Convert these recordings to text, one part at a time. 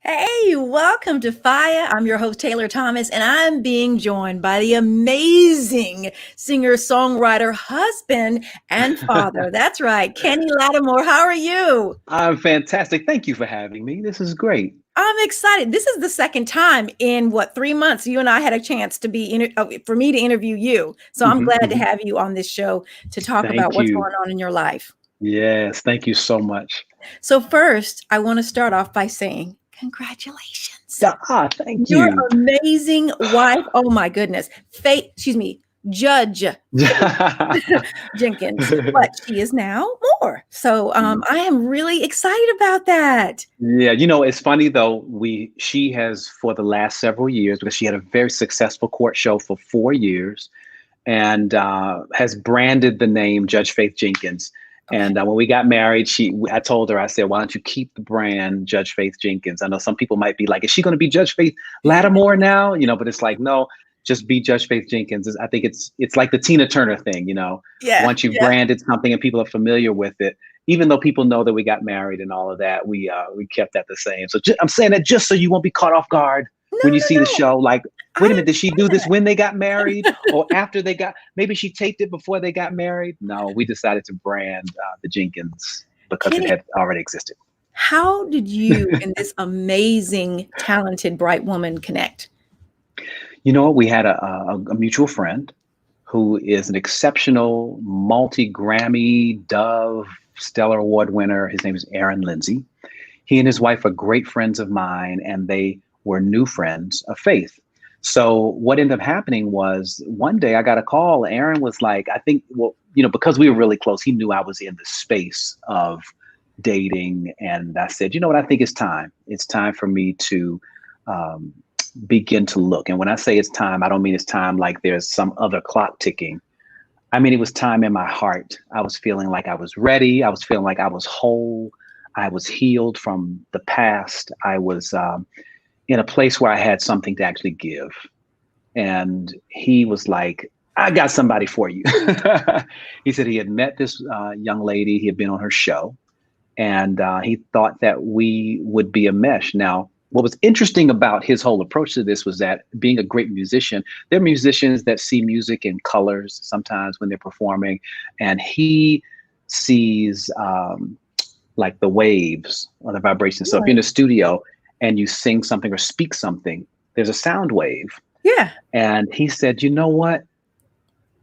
Hey, welcome to Fire. I'm your host, Taylor Thomas, and I'm being joined by the amazing singer, songwriter, husband, and father. That's right, Kenny Lattimore. How are you? I'm fantastic. Thank you for having me. This is great. I'm excited. This is the second time in 3 months you and I had a chance to for me to interview you. So I'm Mhm, glad to mhm. have you on this show to talk about Thank what's you. going on in your life. Yes, thank you so much. So first, I want to start off by saying congratulations. Thank Your you. amazing wife, oh my goodness, Judge Faith Jenkins, but she is now more. So I am really excited about that. Yeah, it's funny though. She has for the last several years because she had a very successful court show for 4 years, and has branded the name Judge Faith Jenkins. Okay. And when we got married, I told her, I said, why don't you keep the brand Judge Faith Jenkins? I know some people might be like, is she going to be Judge Faith Lattimore now? But it's like, no, just be Judge Faith Jenkins. I think it's like the Tina Turner thing. Yeah, Once you've yeah. branded something and people are familiar with it, even though people know that we got married and all of that, we kept that the same. So I'm saying that just so you won't be caught off guard No, when you no, see the no. show. Like, wait a I minute, did she do understand this that. when they got married or after they got? Maybe she taped it before they got married. No, we decided to brand the Jenkins because it Kenny, had already existed. how did you and this amazing, talented, bright woman connect? You know what? We had a mutual friend who is an exceptional multi-Grammy, Dove, Stellar Award winner. His name is Aaron Lindsay. He and his wife are great friends of mine, and they were new friends of Faith. So what ended up happening was one day I got a call. Aaron was like, I think, well, because we were really close, he knew I was in the space of dating. And I said, you know what? I think it's time. It's time for me to um, begin to look. And when I say it's time, I don't mean it's time like there's some other clock ticking. I mean, it was time in my heart. I was feeling like I was ready. I was feeling like I was whole. I was healed from the past. I was in a place where I had something to actually give. And he was like, I got somebody for you. He said he had met this young lady. He had been on her show. And he thought that we would be a mesh. Now, what was interesting about his whole approach to this was that being a great musician, there are musicians that see music in colors sometimes when they're performing, and he sees like the waves or the vibrations. So if you're in the studio and you sing something or speak something, there's a sound wave. Yeah. And he said, you know what?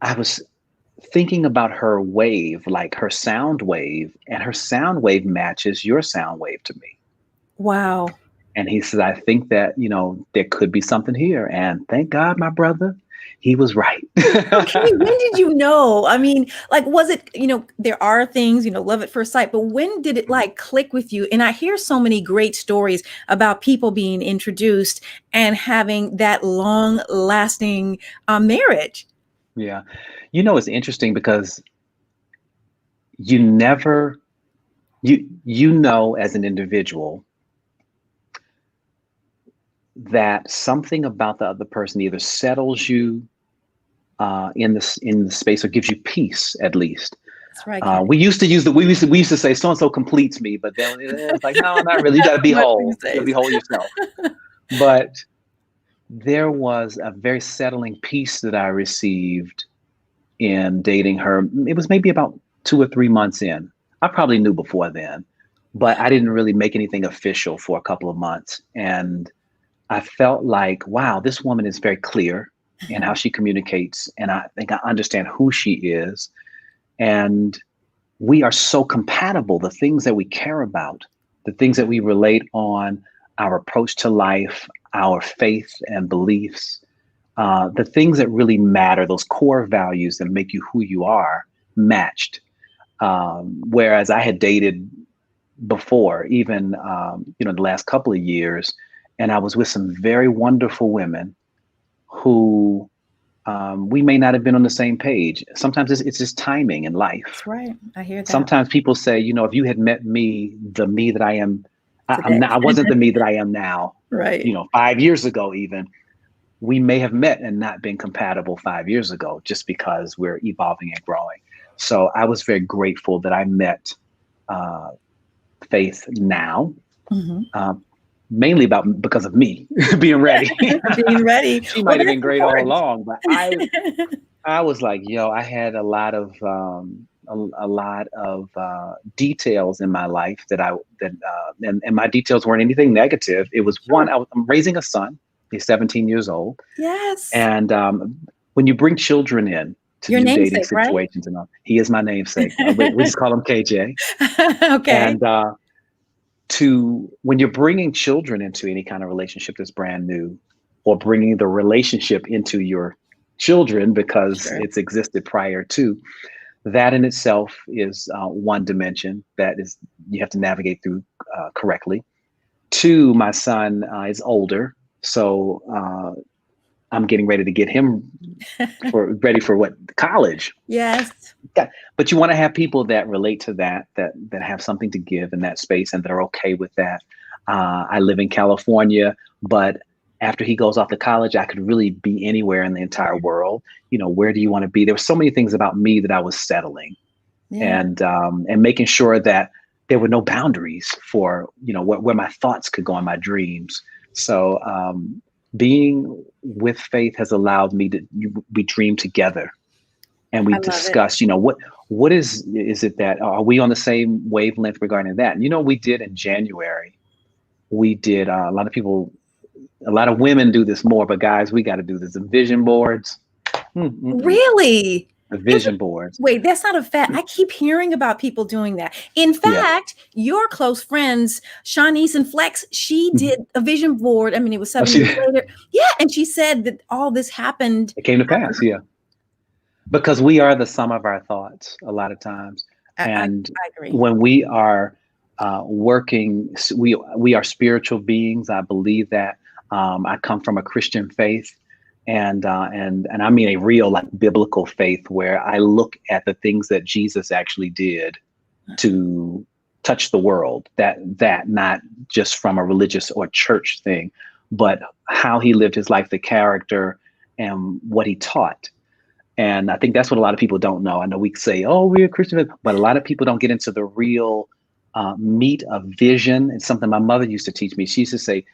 I was thinking about her wave, like her sound wave, and her sound wave matches your sound wave to me. Wow. And he said, I think that, there could be something here. And thank God, my brother, he was right. Okay, when did you know? I mean, was it, there are things, love at first sight, but when did it click with you? And I hear so many great stories about people being introduced and having that long lasting marriage. Yeah. It's interesting because you never, as an individual, that something about the other person either settles you in the space or gives you peace at least. That's right. We used to say so and so completes me, but then it's like, no, not really. You got to be Not whole. these You got to be days. whole yourself. But there was a very settling peace that I received in dating her. It was maybe about 2 or 3 months in. I probably knew before then, but I didn't really make anything official for a couple of months. And I felt like, wow, this woman is very clear in how she communicates. And I think I understand who she is. And we are so compatible. The things that we care about, the things that we relate on, our approach to life, our faith and beliefs, the things that really matter, those core values that make you who you are, matched. Whereas I had dated before, even the last couple of years, and I was with some very wonderful women who we may not have been on the same page. Sometimes it's just timing in life. That's right. I hear that. Sometimes people say, if you had met me, the me that I am, I wasn't the me that I am now. Right. 5 years ago, even we may have met and not been compatible 5 years ago, just because we're evolving and growing. So I was very grateful that I met Faith now. Mm-hmm. mainly because of me being ready. Being ready. She Well, might have that's been great all important. along, but I was like, yo, I had a lot of details in my life and my details weren't anything negative. It was Sure. I'm raising a son. He's 17 years old, Yes. and when you bring children in to Your new dating namesake, right? situations and all, he is my namesake. We just call him KJ. Okay. And when you're bringing children into any kind of relationship that's brand new, or bringing the relationship into your children because Sure. it's existed prior to, that in itself is one dimension that is you have to navigate through correctly. Two, my son is older, so I'm getting ready to get him ready for college. Yes. But you want to have people that relate to that have something to give in that space and that are okay with that. I live in California, but after he goes off to college, I could really be anywhere in the entire world. Where do you want to be? There were so many things about me that I was settling, Yeah. and making sure that there were no boundaries for where my thoughts could go in my dreams. So being with Faith has allowed me we dream together, and we I love it. discuss, what is it that are we on the same wavelength regarding that? And we did in January, we did a lot of women do this more, but guys, we got to do this. The vision boards. Really? The vision boards. Wait, that's not a fact. I keep hearing about people doing that. In fact, your close friends, Shanice and Flex, she did a vision board. I mean, it was 7 years later. Yeah. And she said that all this happened. It came to pass. Yeah. Because we are the sum of our thoughts a lot of times. And I agree. when we are working, we are spiritual beings. I believe that. I come from a Christian faith, and I mean a real biblical faith where I look at the things that Jesus actually did to touch the world, that not just from a religious or church thing, but how he lived his life, the character and what he taught. And I think that's what a lot of people don't know. I know we say, oh, we're a Christian, but a lot of people don't get into the real meat of vision. It's something my mother used to teach me. She used to say,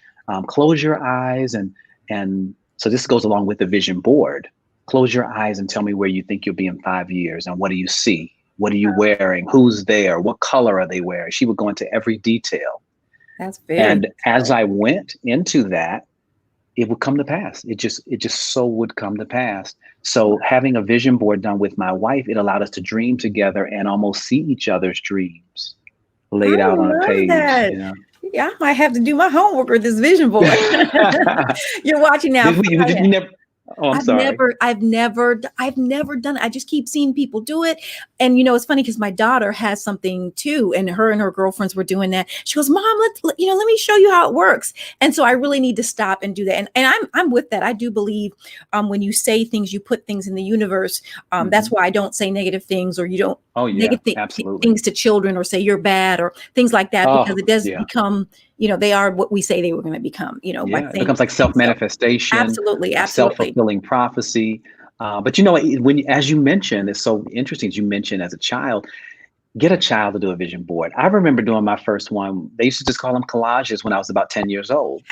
close your eyes. And so this goes along with the vision board. Close your eyes and tell me where you think you'll be in 5 years. And what do you see? What are you wearing? Who's there? What color are they wearing? She would go into every detail. That's very And as I went into that, it would come to pass. It just so would come to pass. So having a vision board done with my wife, it allowed us to dream together and almost see each other's dreams laid out on a page. Yeah, I might have to do my homework with this vision board. You're watching now. Did you never? Oh, I'm sorry. I've never done it. I just keep seeing people do it. And, it's funny because my daughter has something too. And her girlfriends were doing that. She goes, Mom, let me show you how it works. And so I really need to stop and do that. And I'm with that. I do believe when you say things, you put things in the universe. That's why I don't say negative things, or you don't negative things to children, or say you're bad or things like that, because it does become, they are what we say they were going to become, it becomes like self-manifestation. Absolutely. Self-fulfilling prophecy. But as you mentioned, it's so interesting, as you mentioned, as a child, get a child to do a vision board. I remember doing my first one. They used to just call them collages when I was about 10 years old.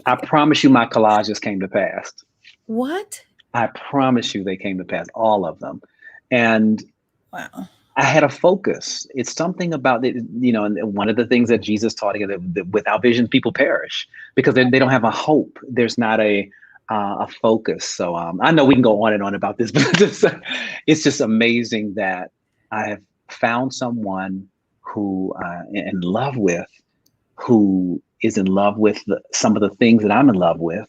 I promise you my collages came to pass. What? I promise you they came to pass, all of them. And wow. I had a focus. It's something about it, and one of the things that Jesus taught, that without vision, people perish because they don't have a hope. There's not a focus. So I know we can go on and on about this, but it's just amazing that I have found someone who in love with, who is in love with some of the things that I'm in love with.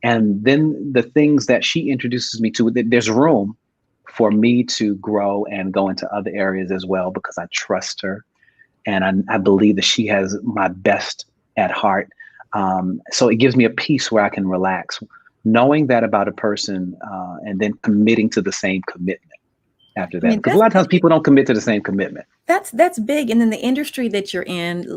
And then the things that she introduces me to, there's room for me to grow and go into other areas as well, because I trust her. And I believe that she has my best at heart. So it gives me a peace where I can relax, knowing that about a person, and then committing to the same commitment after that. Because a lot of times people don't commit to the same commitment. That's big. And then the industry that you're in,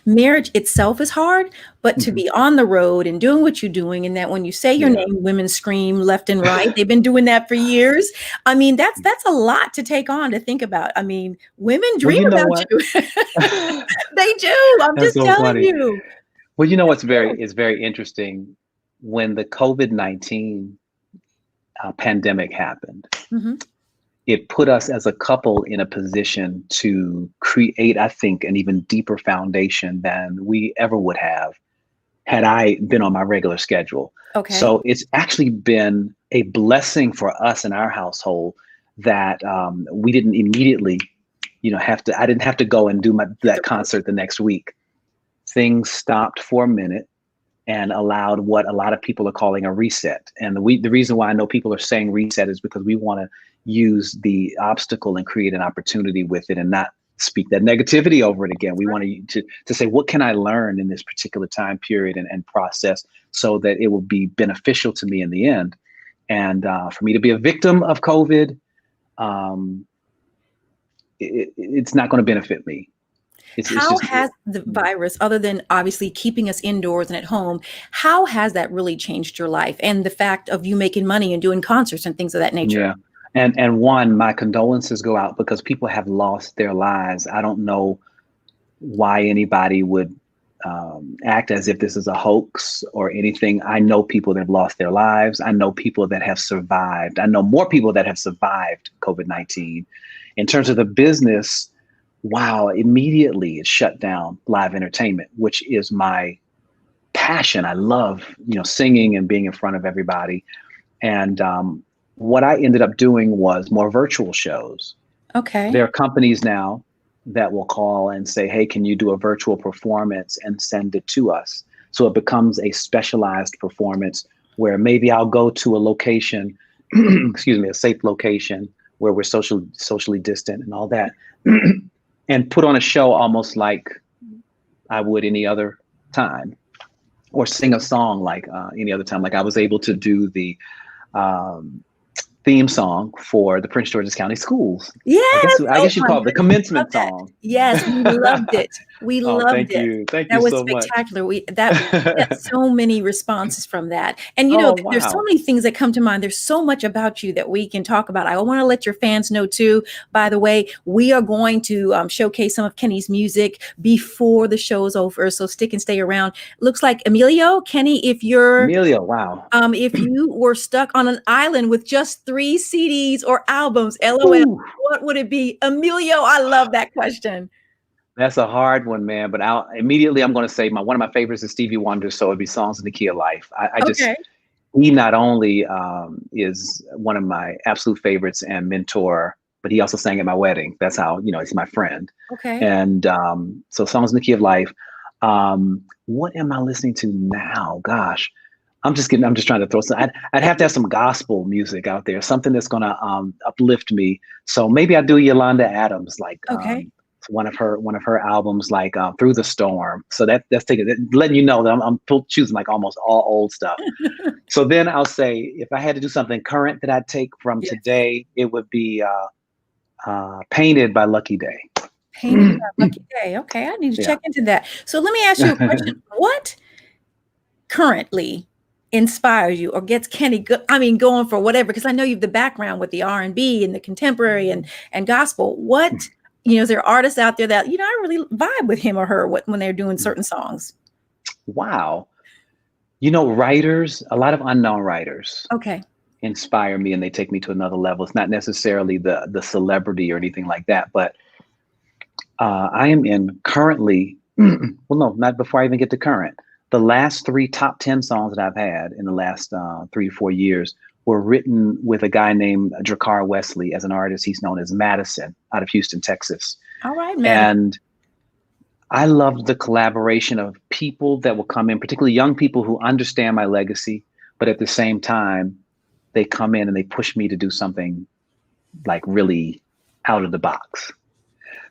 marriage itself is hard, but to be on the road and doing what you're doing, and that when you say your name, women scream left and right. They've been doing that for years. I mean, that's a lot to take on, to think about. I mean, women dream about you. They do. I'm just telling you. Well, you know what's it's very interesting. When the COVID-19 pandemic happened, Hmm. it put us as a couple in a position to create, I think, an even deeper foundation than we ever would have had I been on my regular schedule. Okay. So it's actually been a blessing for us in our household that we didn't immediately, I didn't have to go and do that concert the next week. Things stopped for a minute and allowed what a lot of people are calling a reset. And the reason why I know people are saying reset is because we want to use the obstacle and create an opportunity with it and not speak that negativity over it again. We want to say, what can I learn in this particular time period and process so that it will be beneficial to me in the end. And for me to be a victim of COVID, it's not going to benefit me. How has the virus, other than obviously keeping us indoors and at home, how has that really changed your life and the fact of you making money and doing concerts and things of that nature? Yeah. And one, my condolences go out because people have lost their lives. I don't know why anybody would act as if this is a hoax or anything. I know people that have lost their lives. I know people that have survived. I know more people that have survived COVID-19. In terms of the business, wow, immediately it shut down live entertainment, which is my passion. I love, singing and being in front of everybody. And what I ended up doing was more virtual shows. Okay. There are companies now that will call and say, hey, can you do a virtual performance and send it to us? So it becomes a specialized performance where maybe I'll go to a location, excuse me, a safe location where we're socially distant and all that, and put on a show almost like I would any other time, or sing a song like any other time. Like I was able to do the theme song for the Prince George's County Schools. Yes. I guess you call it the commencement song. Yes, we loved it. We loved thank it. You. Thank that you was so much. Spectacular. We got so many responses from that. And there's so many things that come to mind. There's so much about you that we can talk about. I want to let your fans know too, by the way, we are going to showcase some of Kenny's music before the show is over. So stick and stay around. Looks like Emilio, Kenny, Emilio, wow. If you were stuck on an island with just 3 CDs or albums, LOL, Ooh. What would it be? Emilio, I love that question. That's a hard one, man. But I'm going to say one of my favorites is Stevie Wonder. So it'd be Songs in the Key of Life. He not only is one of my absolute favorites and mentor, but he also sang at my wedding. That's how, he's my friend. Okay. And so Songs in the Key of Life. What am I listening to now? Gosh, I'm just trying to throw some, I'd have to have some gospel music out there, something that's going to uplift me. So maybe I do Yolanda Adams, like, one of her albums, like Through the Storm. So that's letting you know that I'm choosing like almost all old stuff. So then I'll say, if I had to do something current that I'd take from today, it would be Painted by Lucky Day. Painted by Lucky Day. Okay, I need to check into that. So let me ask you a question. What currently inspires you or gets Kenny going for whatever? Because I know you have the background with the R&B and the contemporary and gospel. What is there artists out there that, I really vibe with him or her when they're doing certain songs? Wow. Writers, a lot of unknown writers inspire me and they take me to another level. It's not necessarily the celebrity or anything like that, but I am in currently, well, no, not before I even get to current. The last 3 top 10 songs that I've had in the last 3 or 4 years were written with a guy named Drakar Wesley. As an artist, he's known as Madison, out of Houston, Texas. All right, man. And I love the collaboration of people that will come in, particularly young people who understand my legacy, but at the same time, they come in and they push me to do something like really out of the box.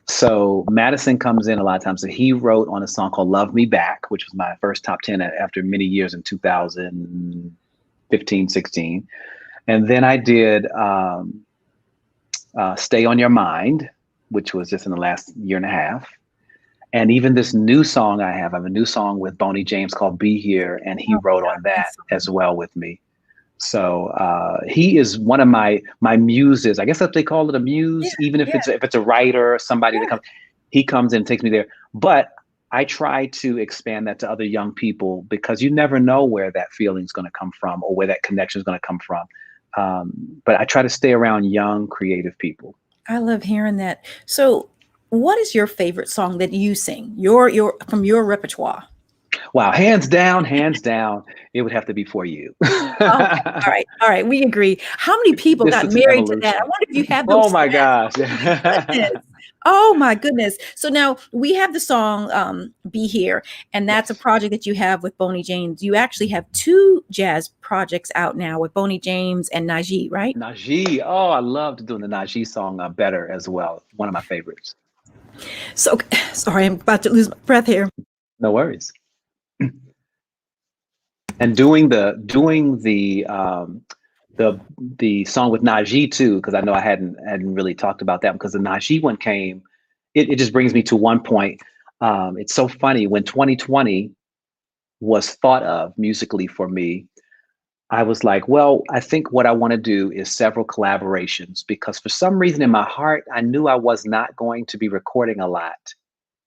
So Madison comes in a lot of times. So he wrote on a song called Love Me Back, which was my first top 10 after many years in 2015, 16. And then I did Stay on Your Mind, which was just in the last year and a half. And even this new song I have a new song with Boney James called Be Here. And he wrote on that as well with me. So he is one of my muses. I guess that they call it a muse, even if it's a writer or somebody that comes, he comes in and takes me there. But I try to expand that to other young people because you never know where that feeling is going to come from or where that connection is going to come from. But I try to stay around young, creative people. I love hearing that. So, what is your favorite song that you sing? Your from your repertoire. Wow, hands down, it would have to be For You. Okay, all right, we agree. How many people It's got such an married to that? I evolution. wonder if you have Oh those my stats. gosh. Oh my goodness. Oh my goodness. So now we have the song Be Here, and that's a Yes. project that you have with Boney James. You actually have two jazz projects out now with Boney James and Najee, right? Najee. Oh, I loved doing the Najee song Better as well. One of my favorites. So sorry, I'm about to lose my breath here. No worries. And doing the song with Najee too, because I know I hadn't really talked about that because the Najee one came. It just brings me to one point. It's so funny when 2020 was thought of musically for me. I was like, well, I think what I want to do is several collaborations because for some reason in my heart, I knew I was not going to be recording a lot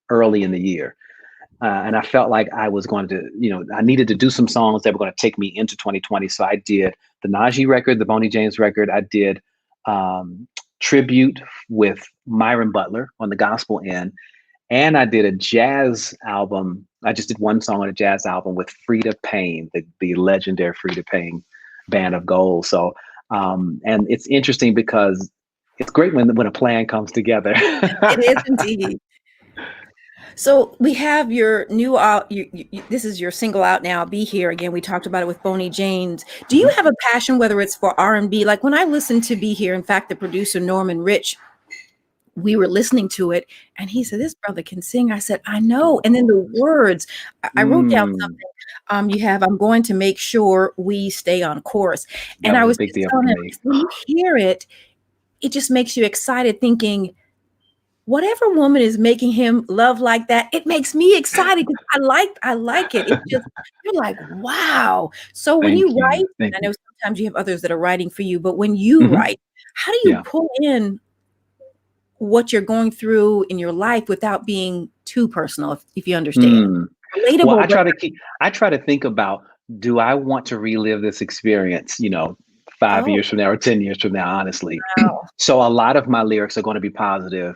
early in the year. And I felt like I was going to, I needed to do some songs that were going to take me into 2020. So I did the Najee record, the Boney James record. I did tribute with Myron Butler on the gospel end. And I did a jazz album. I just did one song on a jazz album with Frida Payne, the legendary Frida Payne Band of Gold. So, and it's interesting because it's great when a plan comes together. It is indeed. So we have your new out. This is your single out now. Be Here again. We talked about it with Boney James. Do you have a passion, whether it's for R&B? Like when I listened to Be Here, in fact, the producer Norman Rich, we were listening to it, and he said, "This brother can sing." I said, "I know." And then the words, I wrote down something. You have, "I'm going to make sure we stay on course," That and I was a was big just deal for telling him, me. when you hear it, it just makes you excited, thinking, whatever woman is making him love like that, it makes me excited because I like it. It's just, you're like, wow. So when Thank you you. write, Thank I you. know sometimes you have others that are writing for you, but when you Hmm. write, how do you Yeah. pull in what you're going through in your life without being too personal, if you understand? Mm. Well, Relatable, but I try to think about, do I want to relive this experience, 5 years oh, from now or 10 years from now, honestly. wow. So a lot of my lyrics are going to be positive.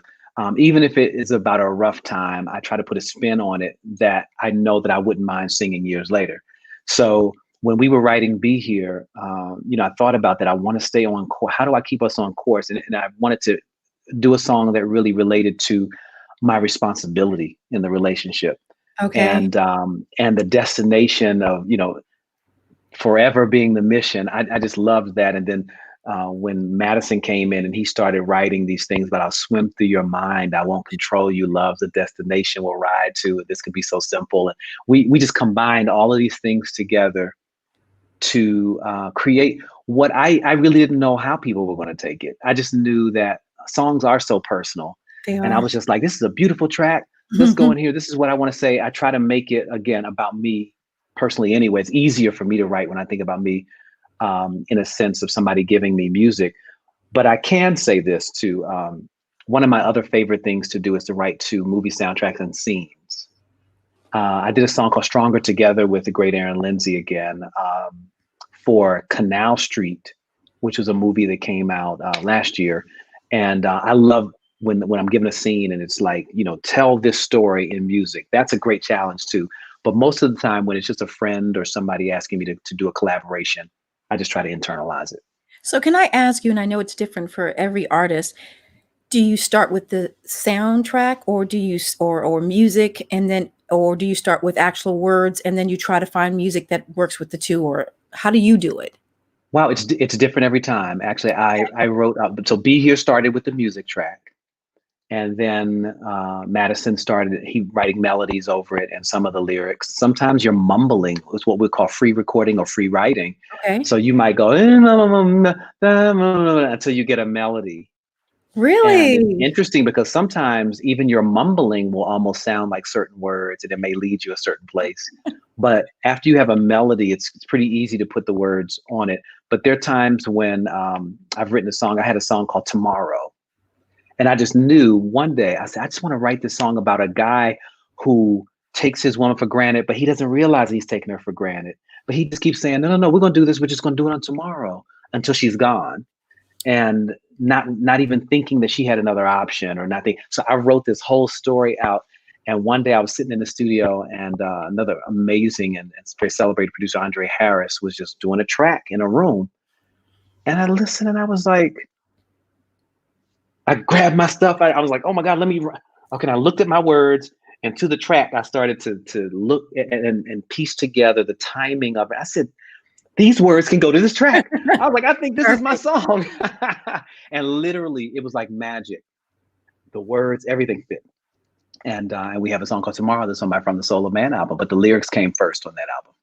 Even if it is about a rough time, I try to put a spin on it that I know that I wouldn't mind singing years later. So when we were writing Be Here, I thought about that. I want to stay on course. How do I keep us on course? And I wanted to do a song that really related to my responsibility in the relationship Okay. and the destination of forever being the mission. I just loved that. And then when Madison came in and he started writing these things, but I'll swim through your mind, I won't control you, love's a destination we'll ride to. This could be so simple. And we just combined all of these things together to create what I really didn't know how people were going to take it. I just knew that songs are so personal. They And I are. was just like, this is a beautiful track. Let's go in here. This is what I want to say. I try to make it, again, about me personally anyway. It's easier for me to write when I think about me, in a sense of somebody giving me music. But I can say this too. One of my other favorite things to do is to write to movie soundtracks and scenes. I did a song called Stronger Together with the great Aaron Lindsay again, for Canal Street, which was a movie that came out last year. And I love when I'm given a scene and it's like, tell this story in music. That's a great challenge too. But most of the time when it's just a friend or somebody asking me to do a collaboration, I just try to internalize it. So can I ask you, and I know it's different for every artist, do you start with the soundtrack, or do you or music, and then, or do you start with actual words and then you try to find music that works with the two, or how do you do it? Wow, it's different every time. Actually, I wrote so Be Here started with the music track. And then Madison started writing melodies over it and some of the lyrics. Sometimes you're mumbling. It's what we call free recording or free writing. Okay. So you might go until you get a melody. And it's Really? interesting because sometimes even your mumbling will almost sound like certain words and it may lead you a certain place. But after you have a melody, it's pretty easy to put the words on it. But there are times when I've written a song. I had a song called Tomorrow. And I just knew one day, I said, I just want to write this song about a guy who takes his woman for granted, but he doesn't realize he's taking her for granted. But he just keeps saying, no, no, no, we're going to do this. We're just going to do it on tomorrow until she's gone. And not even thinking that she had another option or nothing. So I wrote this whole story out. And one day I was sitting in the studio, and another amazing and very celebrated producer, Andre Harris, was just doing a track in a room. And I listened, and I was like, I grabbed my stuff. I was like, oh my God, okay. I looked at my words, and to the track, I started to look and piece together the timing of it. I said, these words can go to this track. I was like, I think this is my song. And literally, it was like magic. The words, everything fit. And we have a song called Tomorrow that's on my From the Soul of Man album, but the lyrics came first on that album.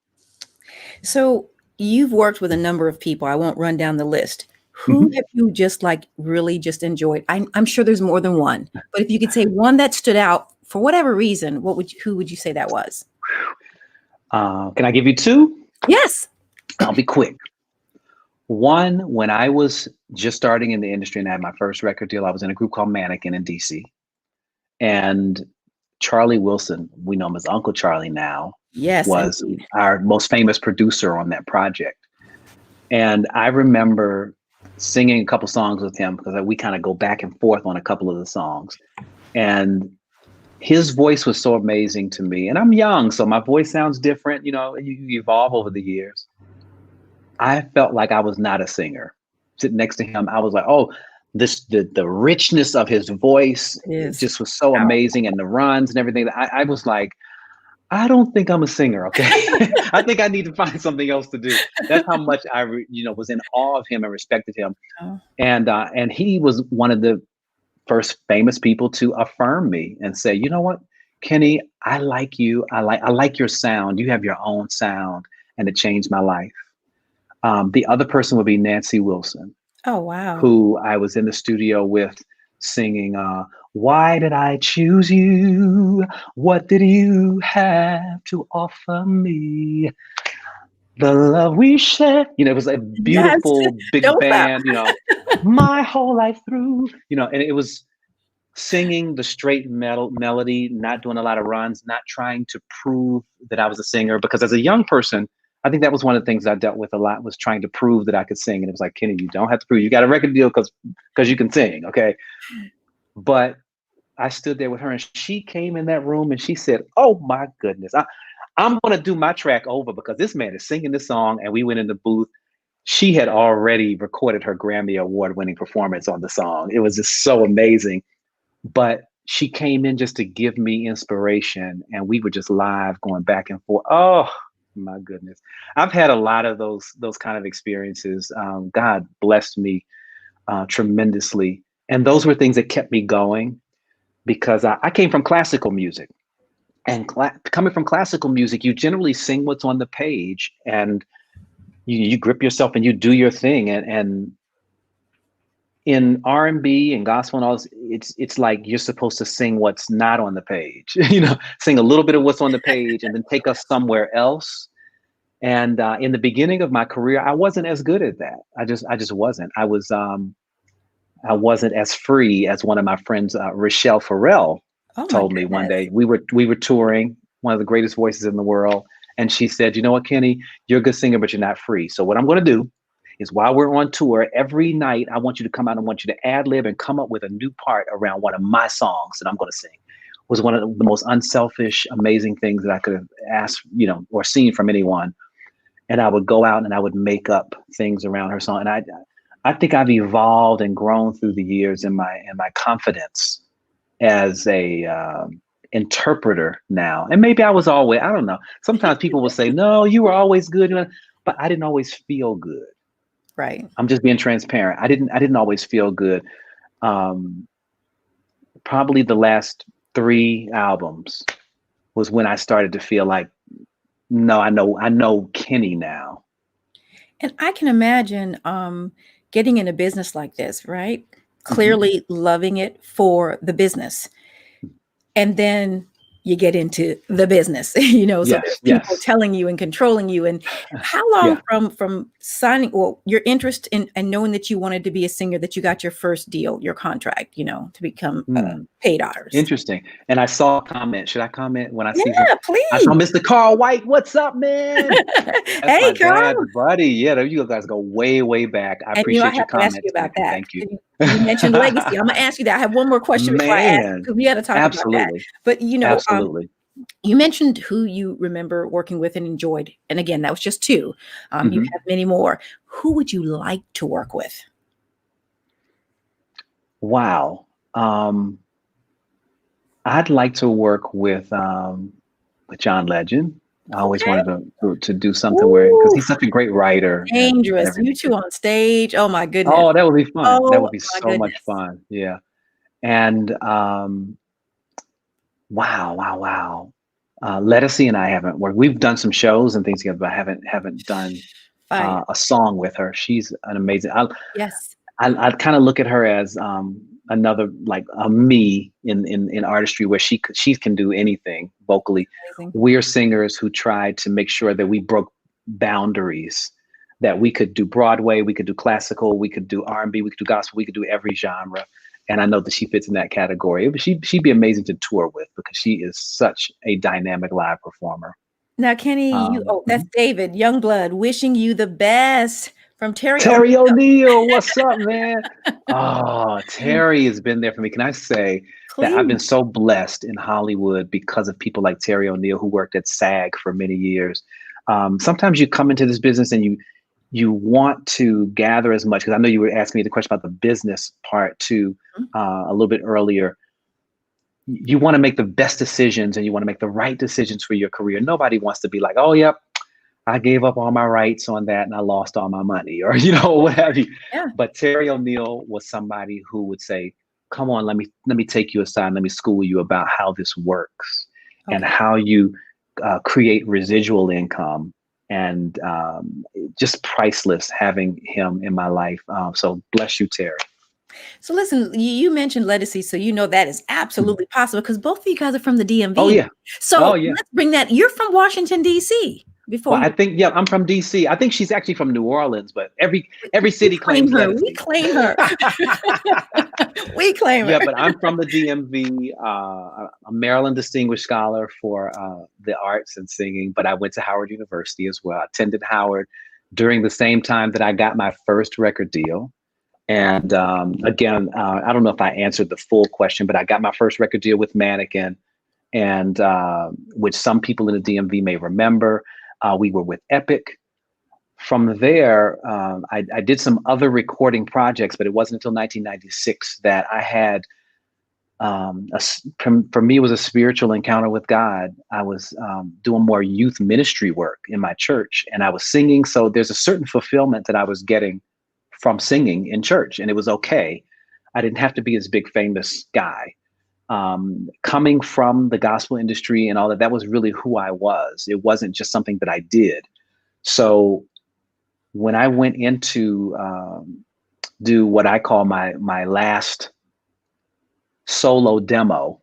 So you've worked with a number of people. I won't run down the list. Who have you just like really just enjoyed? I'm sure there's more than one, but if you could say one that stood out for whatever reason, who would you say that was? Can I give you two? Yes. I'll be quick. One, when I was just starting in the industry and I had my first record deal, I was in a group called Maniquin in DC. And Charlie Wilson, we know him as Uncle Charlie now, yes, was indeed our most famous producer on that project. And I remember singing a couple songs with him because we kind of go back and forth on a couple of the songs. And his voice was so amazing to me. And I'm young, so my voice sounds different. You know, you evolve over the years. I felt like I was not a singer. Sitting next to him, I was like, oh, the richness of his voice just was so amazing, and the runs and everything. I was like, I don't think I'm a singer, okay? I think I need to find something else to do. That's how much I was in awe of him and respected him. Oh. And he was one of the first famous people to affirm me and say, you know what, Kenny, I like you. I like your sound. You have your own sound, and it changed my life. The other person would be Nancy Wilson. Oh, wow. Who I was in the studio with singing, why did I choose you? What did you have to offer me? The love we shared. You know, it was a beautiful big band, you know, my whole life through, you know, and it was singing the straight melody, not doing a lot of runs, not trying to prove that I was a singer, because as a young person, I think that was one of the things I dealt with a lot, was trying to prove that I could sing. And it was like, Kenny, you don't have to prove. You got a record deal because you can sing, okay? But I stood there with her, and she came in that room and she said, oh my goodness, I'm going to do my track over because this man is singing this song. And we went in the booth. She had already recorded her Grammy Award-winning performance on the song. It was just so amazing. But she came in just to give me inspiration, and we were just live going back and forth. Oh, my goodness. I've had a lot of those kind of experiences. God blessed me tremendously. And those were things that kept me going, because I came from classical music. And coming from classical music, you generally sing what's on the page, and you grip yourself and you do your thing. And in R&B and gospel and all this, it's like you're supposed to sing what's not on the page, you know, sing a little bit of what's on the page and then take us somewhere else. And in the beginning of my career, I wasn't as good at that. I just wasn't. I wasn't as free as one of my friends, Rochelle Farrell, told me one day. We were touring, one of the greatest voices in the world. And she said, you know what, Kenny, you're a good singer, but you're not free. So what I'm going to do is, while we're on tour, every night, I want you to come out and I want you to ad lib and come up with a new part around one of my songs that I'm going to sing. It was one of the most unselfish, amazing things that I could have asked, you know, or seen from anyone. And I would go out and I would make up things around her song. And I think I've evolved and grown through the years in my confidence as a interpreter now. And maybe I was always, I don't know. Sometimes people will say, no, you were always good, but I didn't always feel good. Right. I'm just being transparent. I didn't always feel good. Probably the last 3 albums was when I started to feel like, no, I know Kenny now. And I can imagine getting in a business like this, right? Clearly loving it for the business. And then you get into the business, you know, so there's people telling you and controlling you. And how long from signing, well, your interest in and knowing that you wanted to be a singer, that you got your first deal, your contract, to become paid artist. Interesting. And I saw a comment. Should I comment when I see Yeah, I saw please. Mr. Carl White. What's up, man? That's Hey, my Carl. dad's buddy. Yeah, you guys go way, way back. I And appreciate I your have to ask you comments. about that. Thank you. You mentioned legacy. I'm gonna ask you that. I have one more question before I ask you, Man, because we got to talk about that. absolutely. But Absolutely. you mentioned who you remember working with and enjoyed, and again, that was just two. You have many more. Who would you like to work with? Wow. I'd like to work with John Legend. I always wanted to do something because he's such a great writer. Dangerous. You two on stage. Oh my goodness. Oh, that would be fun. Oh, that would be my so much fun. Yeah. And wow. Ledisi and I haven't worked. We've done some shows and things together, but I haven't done a song with her. She's an amazing. I kind of look at her as another like a me in artistry, where she can do anything vocally. Amazing. We're singers who tried to make sure that we broke boundaries, that we could do Broadway, we could do classical, we could do R&B, we could do gospel, we could do every genre. And I know that she fits in that category. She'd be amazing to tour with, because she is such a dynamic live performer. Now, Kenny, that's David Youngblood wishing you the best from Terry O'Neill. What's up, man? Oh, Terry has been there for me. Can I say that I've been so blessed in Hollywood because of people like Terry O'Neill, who worked at SAG for many years. Sometimes you come into this business and you want to gather as much, because I know you were asking me the question about the business part too, a little bit earlier. You want to make the best decisions, and you want to make the right decisions for your career. Nobody wants to be like, oh, yep, I gave up all my rights on that and I lost all my money, or, what have you. Yeah. But Terry O'Neill was somebody who would say, come on, let me take you aside. Let me school you about how this works and how you create residual income. And just priceless having him in my life. So bless you, Terry. So listen, you mentioned Ledisi, so that is absolutely possible, because both of you guys are from the DMV. Oh yeah. So let's bring that. You're from Washington, D.C. I think I'm from DC. I think she's actually from New Orleans, but every city claims her. We claim her. We claim her. Yeah, but I'm from the DMV. A Maryland Distinguished Scholar for the arts and singing, but I went to Howard University as well. I attended Howard during the same time that I got my first record deal. And again, I don't know if I answered the full question, but I got my first record deal with Maniquin, and which some people in the DMV may remember. We were with Epic. From there, I did some other recording projects, but it wasn't until 1996 that I had, for me, it was a spiritual encounter with God. I was doing more youth ministry work in my church, and I was singing. So there's a certain fulfillment that I was getting from singing in church, and it was okay. I didn't have to be this big famous guy. Coming from the gospel industry and all that was really who I was. It wasn't just something that I did. So when I went into do what I call my last solo demo,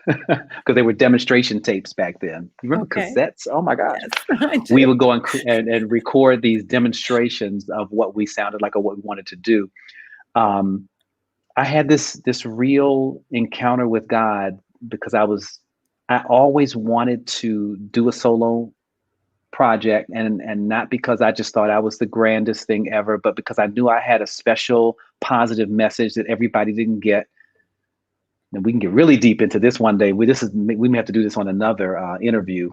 because they were demonstration tapes back then. You remember cassettes? Oh my gosh. Yes, we would go and record these demonstrations of what we sounded like or what we wanted to do. I had this real encounter with God, because I always wanted to do a solo project, and not because I just thought I was the grandest thing ever, but because I knew I had a special positive message that everybody didn't get. And we can get really deep into this one day. We may have to do this on another interview.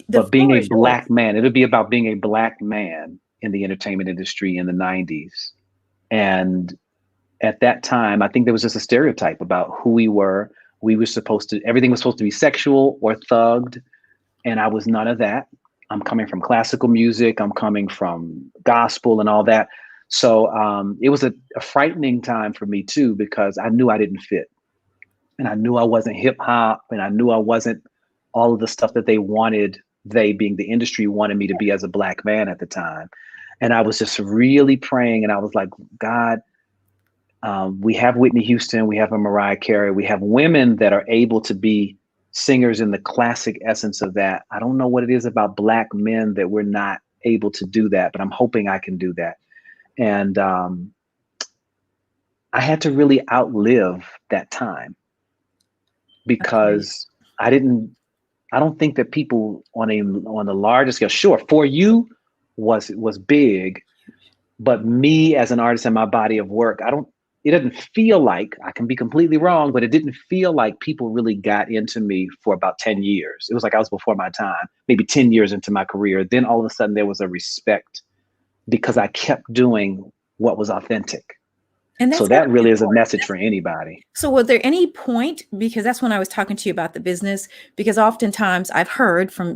But being a black man, it'll be about being a black man in the entertainment industry in the 90s. And at that time, I think there was just a stereotype about who we were. Everything was supposed to be sexual or thugged. And I was none of that. I'm coming from classical music. I'm coming from gospel and all that. So it was a frightening time for me too, because I knew I didn't fit. And I knew I wasn't hip hop, and I knew I wasn't all of the stuff that they being the industry wanted me to be as a black man at the time. And I was just really praying, and I was like, God, we have Whitney Houston, we have a Mariah Carey, we have women that are able to be singers in the classic essence of that. I don't know what it is about black men that we're not able to do that, but I'm hoping I can do that. And I had to really outlive that time Okay. because I don't think that people on the larger scale, sure, For You was big, but me as an artist and my body of work, it doesn't feel like, I can be completely wrong, but it didn't feel like people really got into me for about 10 years. It was like I was before my time, maybe 10 years into my career. Then all of a sudden there was a respect because I kept doing what was authentic. And So that's gotta that be really is a important. message for anybody. So was there any point, because that's when I was talking to you about the business, because oftentimes I've heard from,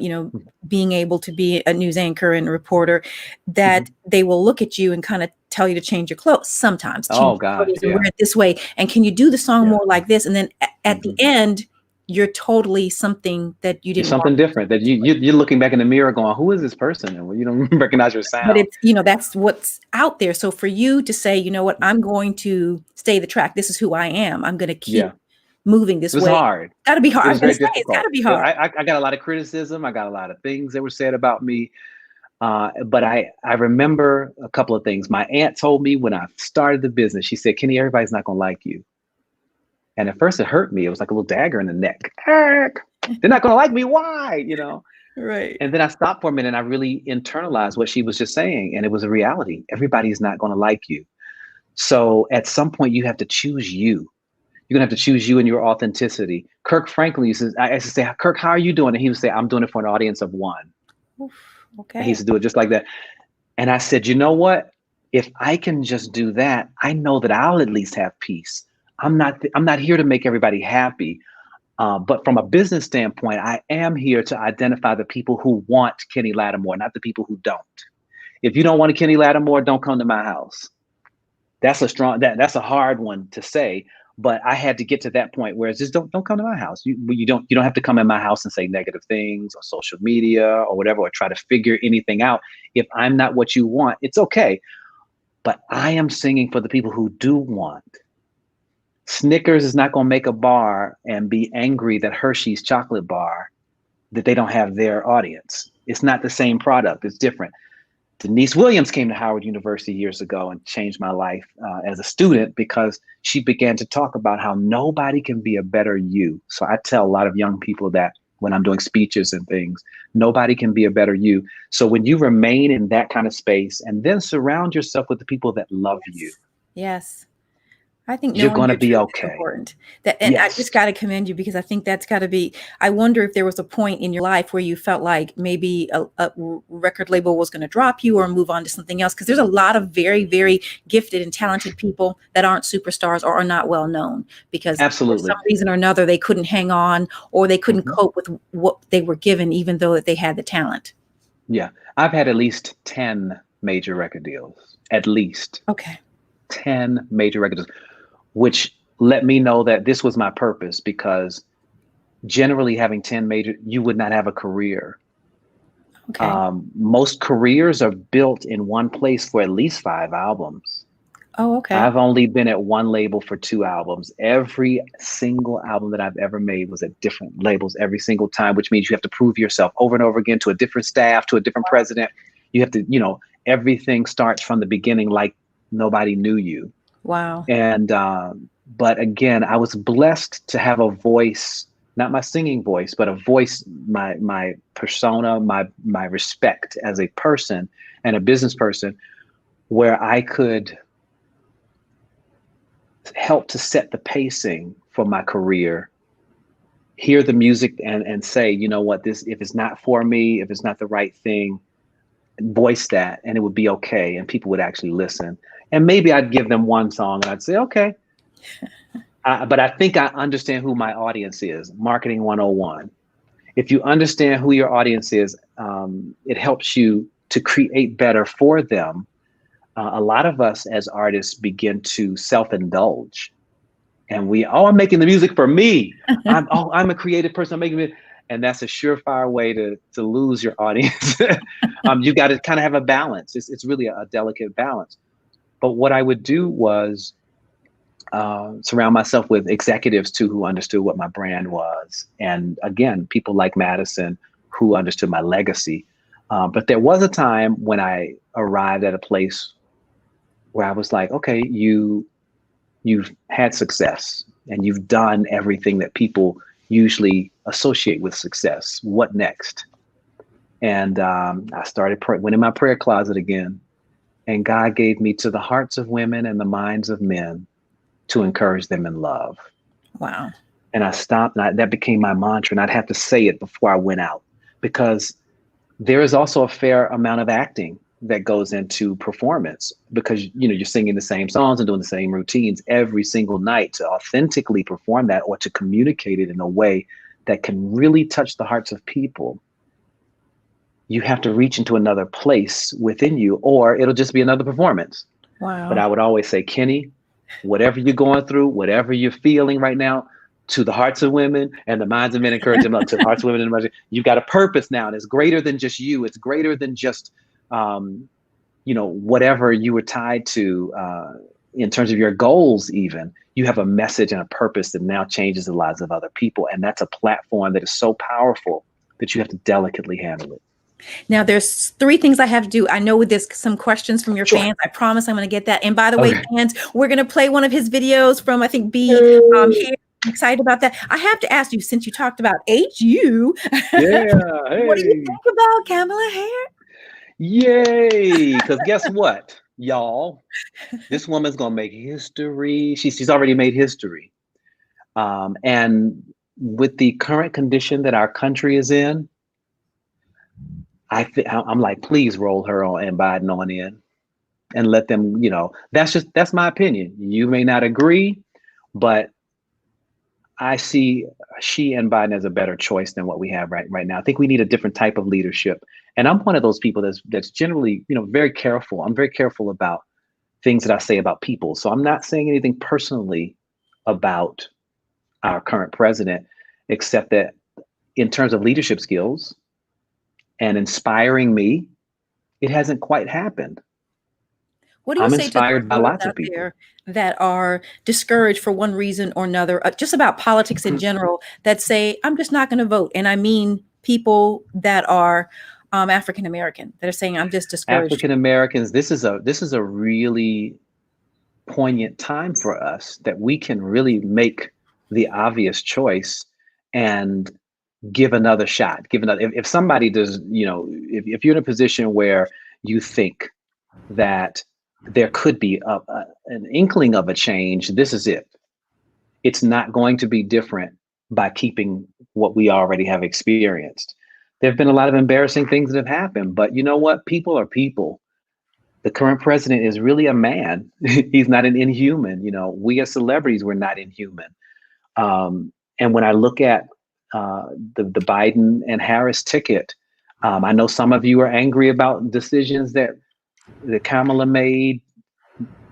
being able to be a news anchor and a reporter, that Mhm. they will look at you and kind of tell you to change your clothes, sometimes change Oh your gosh, clothes and yeah, wear it this way. And can you do the song yeah. more like this? And then at the Mhm. end, you're totally something that you You're didn't want something different that you're looking back in the mirror going, who is this person? And you don't recognize your but sound. it's, that's what's out there. So for you to say, you know what, I'm going to stay the track. This is who I am. I'm going to keep Yeah, moving it this was way. hard. Got to be hard. It I was was going very to say, it's got to difficult. be hard. I got a lot of criticism. I got a lot of things that were said about me. But I remember a couple of things. My aunt told me when I started the business, she said, Kenny, everybody's not going to like you. And at first it hurt me. It was like a little dagger in the neck. They're not going to like me. Why? Right. And then I stopped for a minute and I really internalized what she was just saying. And it was a reality. Everybody's not going to like you. So at some point you have to choose you. You're gonna have to choose you and your authenticity. Kirk Franklin I used to say, Kirk, how are you doing? And he would say, I'm doing it for an audience of one. Oof, And he okay. used to do it just like that. And I said, you know what? If I can just do that, I know that I'll at least have peace. I'm not here to make everybody happy. But from a business standpoint, I am here to identify the people who want Kenny Lattimore, not the people who don't. If you don't want a Kenny Lattimore, don't come to my house. That's a hard one to say, but I had to get to that point where it's just don't come to my house. You don't have to come in my house and say negative things or social media or whatever, or try to figure anything out. If I'm not what you want, it's okay. But I am singing for the people who do want. Snickers is not going to make a bar and be angry that Hershey's chocolate bar, that they don't have their audience. It's not the same product. It's different. Denise Williams came to Howard University years ago and changed my life as a student because she began to talk about how nobody can be a better you. So I tell a lot of young people that when I'm doing speeches and things, nobody can be a better you. So when you remain in that kind of space and then surround yourself with the people that love you, Yes. I think you're knowing going to your be truth is okay. important. And I Yes. just got to commend you, because I think that's got to be, I wonder if there was a point in your life where you felt like maybe a record label was going to drop you or move on to something else. Because there's a lot of very, very gifted and talented people that aren't superstars or are not well known because for some Absolutely. reason or another, they couldn't hang on or they couldn't Mhm. cope with what they were given, even though that they had the talent. Yeah. I've had at least 10 major record deals, at least Okay. 10 major record deals, which let me know that this was my purpose, because generally having 10 major, you would not have a career. Okay. Most careers are built in one place for at least 5 albums. Oh, okay. I've only been at one label for 2 albums. Every single album that I've ever made was at different labels every single time, which means you have to prove yourself over and over again to a different staff, to a different president. You have to, everything starts from the beginning like nobody knew you. Wow. And, but again, I was blessed to have a voice, not my singing voice, but a voice, my persona, my respect as a person and a business person, where I could help to set the pacing for my career, hear the music and say, you know what, if it's not for me, if it's not the right thing, voice that and it would be okay. And people would actually listen. And maybe I'd give them one song and I'd say, okay. But I think I understand who my audience is. Marketing 101. If you understand who your audience is, it helps you to create better for them. A lot of us as artists begin to self-indulge, and I'm making the music for me. I'm a creative person. I'm making it, and that's a surefire way to lose your audience. You got to kind of have a balance. It's really a delicate balance. But what I would do was surround myself with executives too, who understood what my brand was, and again, people like Madison, who understood my legacy. But there was a time when I arrived at a place where I was like, okay, you've had success and you've done everything that people usually associate with success. What next? And I started went in my prayer closet again, and God gave me to the hearts of women and the minds of men to encourage them in love. Wow. And I stopped, and that became my mantra, and I'd have to say it before I went out, because there is also a fair amount of acting that goes into performance, because you're singing the same songs and doing the same routines every single night. To authentically perform that, or to communicate it in a way that can really touch the hearts of people, you have to reach into another place within you, or it'll just be another performance. Wow. But I would always say, Kenny, whatever you're going through, whatever you're feeling right now, to the hearts of women and the minds of men, encourage them. To the hearts of women and the minds of, you've got a purpose now, and it's greater than just you. It's greater than just whatever you were tied to in terms of your goals. Even you have a message and a purpose that now changes the lives of other people, and that's a platform that is so powerful that you have to delicately handle it. Now, there's 3 things I have to do. I know there's some questions from your fans. I promise I'm going to get that. And by the way, fans, we're going to play one of his videos from, I think, here. I'm excited about that. I have to ask you, since you talked about HU, what do you think about Kamala Harris? Yay! Because guess what, y'all? This woman's going to make history. She's already made history. And with the current condition that our country is in, I'm like, please roll her on and Biden on in, and let them, that's my opinion. You may not agree, but I see she and Biden as a better choice than what we have right now. I think we need a different type of leadership. And I'm one of those people that's generally, very careful. I'm very careful about things that I say about people. So I'm not saying anything personally about our current president, except that in terms of leadership skills and inspiring me, it hasn't quite happened. What do you I'm say inspired to by lots of people there that are discouraged for one reason or another, just about politics in general, that say, I'm just not going to vote? And I mean people that are African American, that are saying, I'm just discouraged. African Americans, this is a really poignant time for us, that we can really make the obvious choice and give another shot. If somebody does, if you're in a position where you think that there could be an inkling of a change, this is it. It's not going to be different by keeping what we already have experienced. There have been a lot of embarrassing things that have happened, but you know what? People are people. The current president is really a man. He's not an inhuman. We as celebrities, we're not inhuman. And when I look at the Biden and Harris ticket, I know some of you are angry about decisions that Kamala made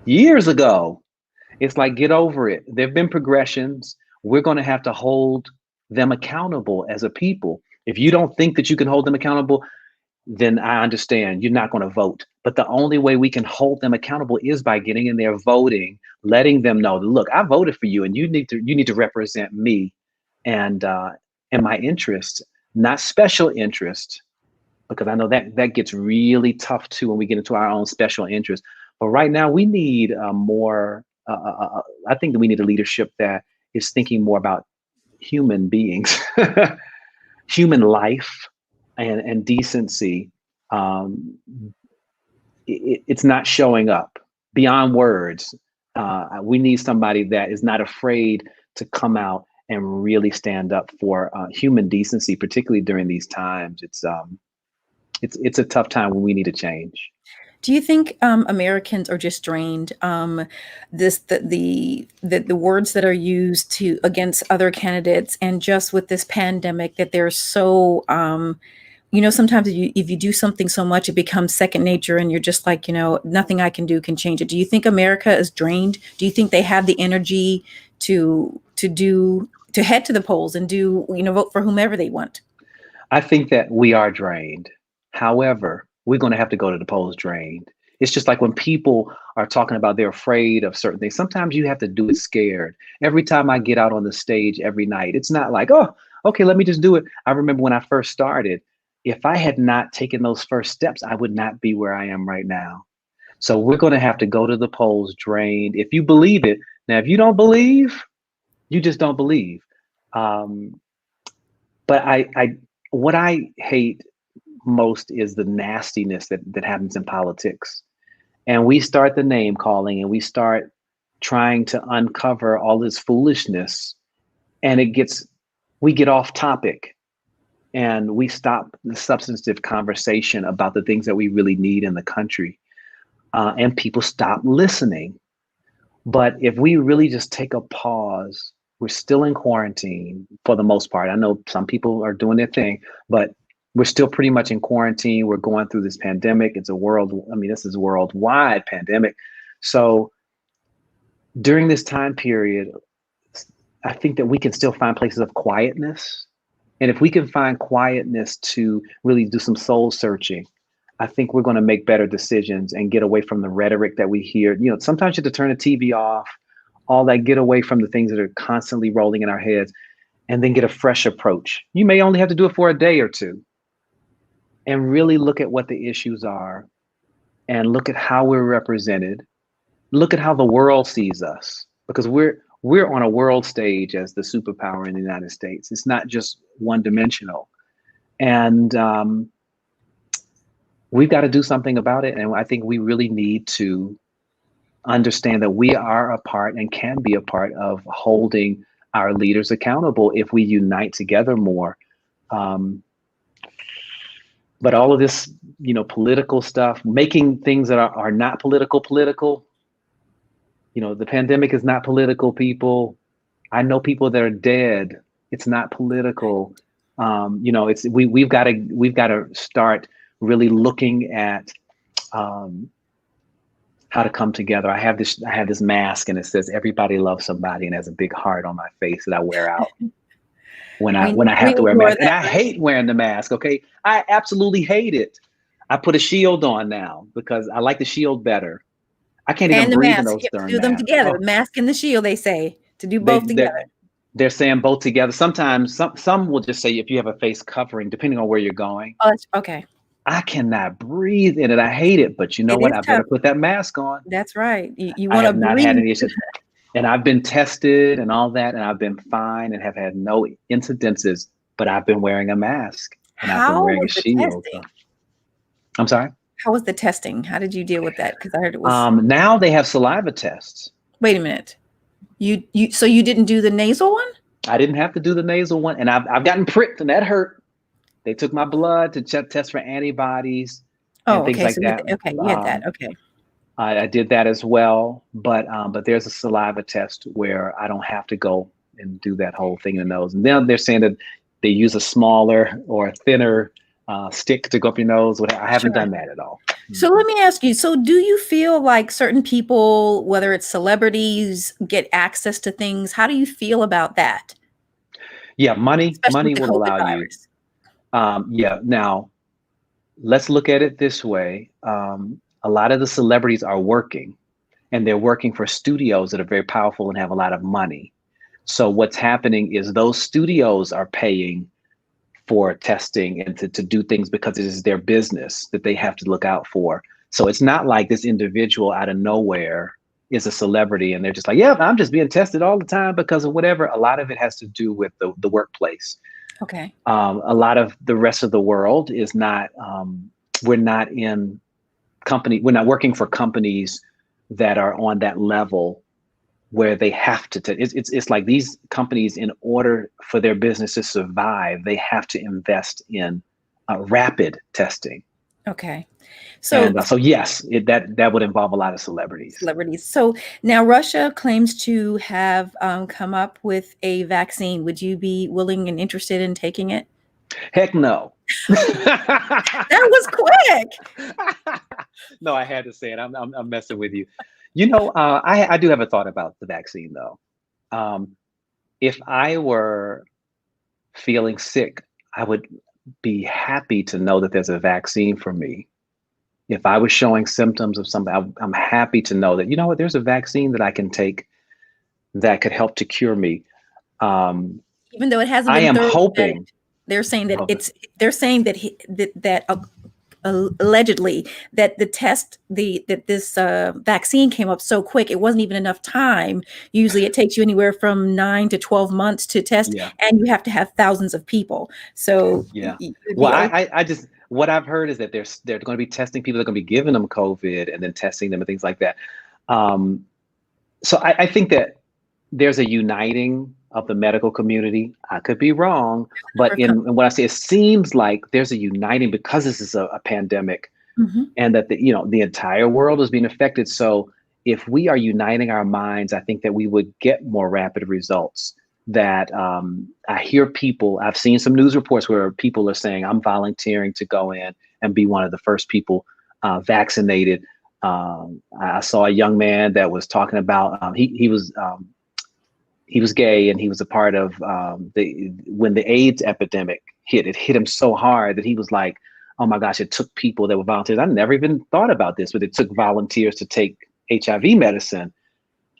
years ago. It's like, get over it. There've been progressions. We're going to have to hold them accountable as a people. If you don't think that you can hold them accountable, then I understand you're not going to vote. But the only way we can hold them accountable is by getting in there, voting, letting them know, look, I voted for you, and you need to represent me and my interests, not special interests, because I know that gets really tough too when we get into our own special interests. But right now we need more. I think that we need a leadership that is thinking more about human beings, human life, and decency. It's not showing up beyond words. We need somebody that is not afraid to come out and really stand up for human decency, particularly during these times. It's a tough time when we need a change. Do you think Americans are just drained? The words that are used against other candidates, and just with this pandemic, that they're so sometimes if you do something so much, it becomes second nature, and you're just like, nothing I can do can change it. Do you think America is drained? Do you think they have the energy to head to the polls and vote for whomever they want? I think that we are drained. However, we're going to have to go to the polls drained. It's just like when people are talking about they're afraid of certain things. Sometimes you have to do it scared. Every time I get out on the stage every night, it's not like, oh, okay, let me just do it. I remember when I first started, if I had not taken those first steps, I would not be where I am right now. So we're going to have to go to the polls drained. If you believe it, now if you don't believe, you just don't believe. Um, but what I hate most is the nastiness that happens in politics. And we start the name calling and we start trying to uncover all this foolishness, and we get off topic and we stop the substantive conversation about the things that we really need in the country. And people stop listening. But if we really just take a pause, we're still in quarantine for the most part. I know some people are doing their thing, but we're still pretty much in quarantine. We're going through this pandemic. This is a worldwide pandemic. So during this time period, I think that we can still find places of quietness. And if we can find quietness to really do some soul searching, I think we're going to make better decisions and get away from the rhetoric that we hear. Sometimes you have to turn the TV off, all that, get away from the things that are constantly rolling in our heads, and then get a fresh approach. You may only have to do it for a day or two and really look at what the issues are and look at how we're represented. Look at how the world sees us, because we're on a world stage as the superpower in the United States. It's not just one dimensional. And we've got to do something about it. And I think we really need to understand that we are a part and can be a part of holding our leaders accountable if we unite together more. But all of this, political stuff, making things that are not political. The pandemic is not political, people. I know people that are dead. It's not political. We've got to start really looking at how to come together. I have this mask and it says everybody loves somebody, and has a big heart on my face that I wear out when I have to wear a mask. And I hate wearing the mask. Okay, I absolutely hate it. I put a shield on now because I like the shield better. I can't even breathe in those darn masks. Do them together. The mask and the shield, they say, to do both together. They're saying both together. Sometimes some will just say if you have a face covering, depending on where you're going. Oh, okay. I cannot breathe in it. I hate it. But you know what? I better put that mask on. That's right. You want to breathe. Not had any issues. And I've been tested and all that, and I've been fine and have had no incidences, but I've been wearing a mask and I've been wearing a shield. I'm sorry? How was the testing? How did you deal with that? Because I heard it was. Now they have saliva tests. Wait a minute. So you didn't do the nasal one? I didn't have to do the nasal one, and I've gotten pricked, and that hurt. They took my blood to test for antibodies and things like that. You had that. Okay. I did that as well, but there's a saliva test where I don't have to go and do that whole thing in the nose. And then they're saying that they use a smaller or a thinner stick to go up your nose. I haven't done that at all. So let me ask you, so do you feel like certain people, whether it's celebrities, get access to things? How do you feel about that? Yeah, money will allow you. Now, let's look at it this way. A lot of the celebrities are working, and they're working for studios that are very powerful and have a lot of money. So what's happening is those studios are paying for testing and to do things because it is their business that they have to look out for. So it's not like this individual out of nowhere is a celebrity and they're just like, yeah, I'm just being tested all the time because of whatever. A lot of it has to do with the workplace. Okay. A lot of the rest of the world is not, we're not working for companies that are on that level where they have to, it's like these companies, in order for their business to survive, they have to invest in rapid testing. Okay. So yes, that would involve a lot of celebrities. So now Russia claims to have come up with a vaccine. Would you be willing and interested in taking it? Heck no. That was quick. No, I had to say it. I'm messing with you. I do have a thought about the vaccine, though. If I were feeling sick, I would be happy to know that there's a vaccine for me. If I was showing symptoms of something, I'm happy to know that, there's a vaccine that I can take that could help to cure me. Even though it hasn't been I am hoping. They're saying that COVID. they're saying that allegedly that that this vaccine came up so quick, it wasn't even enough time. Usually it takes you anywhere from 9 to 12 months to test, Yeah. and you have to have thousands of people. So Yeah. Well, I just, what I've heard is that they're going to be testing people. They're going to be giving them COVID and then testing them and things like that. So I think that there's a uniting of the medical community. I could be wrong, but in what I say, it seems like there's a uniting because this is a pandemic, and that the entire world is being affected. So if we are uniting our minds, I think that we would get more rapid results. That I hear people, I've seen some news reports where people are saying, I'm volunteering to go in and be one of the first people vaccinated. I saw a young man that was talking about he was gay, and he was a part of when the AIDS epidemic hit. It hit him so hard that he was like, oh my gosh, it took people that were volunteers. I never even thought about this, but it took volunteers to take HIV medicine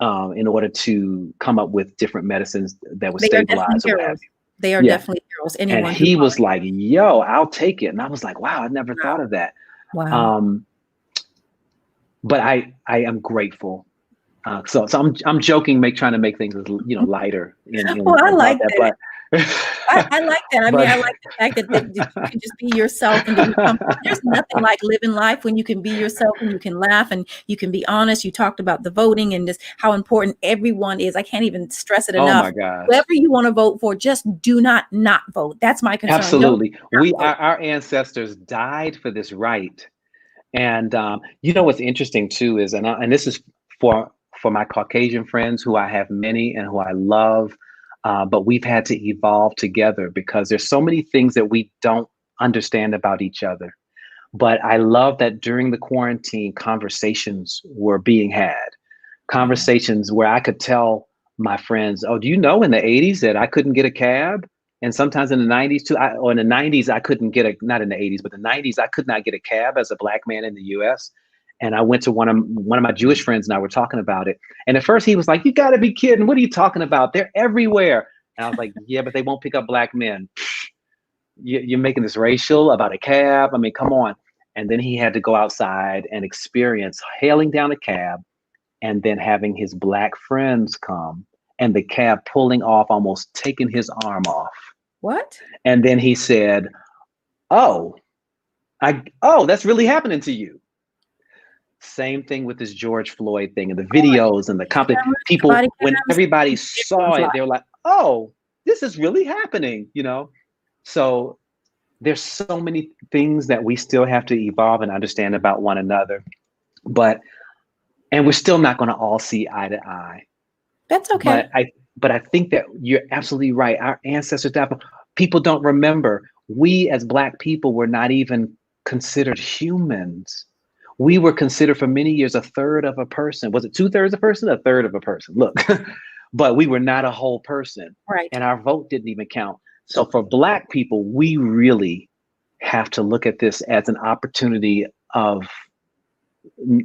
in order to come up with different medicines that would stabilize. They are definitely heroes. And he was like, yo, I'll take it. And I was like, wow, I never thought of that. Wow. But I am grateful. So I'm joking, trying to make things lighter. Well, I like that. I like that. I mean, I like the fact that you can just be yourself, and there's nothing like living life when you can be yourself and you can laugh and you can be honest. You talked about the voting and just how important everyone is. I can't even stress it enough. Oh my God. Whoever you want to vote for, just do not vote. That's my concern. Absolutely. Our ancestors died for this right. And what's interesting too is, and this is for my Caucasian friends, who I have many and who I love, but we've had to evolve together because there's so many things that we don't understand about each other. But I love that during the quarantine, conversations were being had, conversations where I could tell my friends, oh, do you know in the 80s that I couldn't get a cab? And sometimes in the 90s too, or in the 90s, I couldn't get not in the 80s, but the 90s, I could not get a cab as a Black man in the US. And I went to one of my Jewish friends, and I were talking about it. And at first he was like, you gotta be kidding. What are you talking about? They're everywhere. And I was like, yeah, but they won't pick up Black men. You're making this racial about a cab. I mean, come on. And then he had to go outside and experience hailing down a cab and then having his Black friends come and the cab pulling off, almost taking his arm off. What? And then he said, oh, that's really happening to you. Same thing with this George Floyd thing and the videos and the people, when everybody saw it, they were like, oh, this is really happening, So there's so many things that we still have to evolve and understand about one another. And we're still not going to all see eye to eye. That's okay. But I think that you're absolutely right. Our ancestors, people don't remember. We as Black people were not even considered humans. We were considered for many years a third of a person. Was it 2/3 of a person? A third of a person. Look, but we were not a whole person. Right. And our vote didn't even count. So for Black people, we really have to look at this as an opportunity of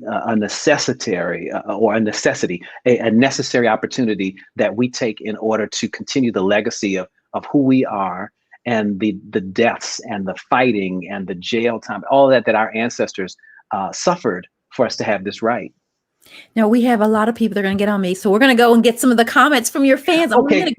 a necessity, a necessary opportunity that we take in order to continue the legacy of who we are, and the deaths and the fighting and the jail time, all that our ancestors suffered for us to have this right. Now, we have a lot of people that are going to get on me, so we're going to go and get some of the comments from your fans. Okay.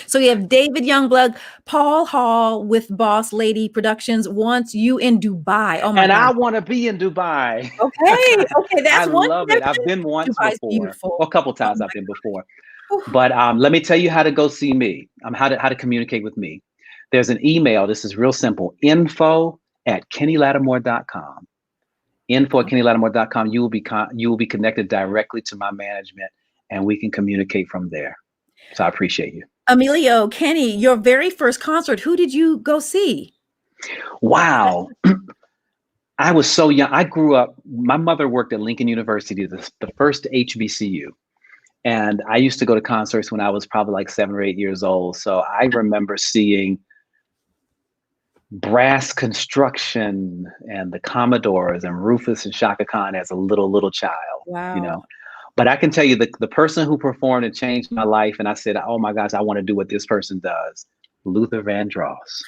So we have David Youngblood, Paul Hall with Boss Lady Productions wants you in Dubai. Oh my God. I want to be in Dubai. Okay, that's I love it. I've been once before. A couple times I've been before. But let me tell you how to go see me. How to communicate with me. There's an email. This is real simple. info@kennylattimore.com. info@kennylattimore.com. You will be connected directly to my management, and we can communicate from there. So I appreciate you. Emilio, Kenny, your very first concert, who did you go see? Wow. I was so young. I grew up, my mother worked at Lincoln University, the first HBCU. And I used to go to concerts when I was probably like 7 or 8 years old. So I remember seeing Brass Construction and the Commodores and Rufus and Shaka Khan as a little child. Wow. But I can tell you the person who performed and changed my life, and I said, oh my gosh, I want to do what this person does, Luther Vandross.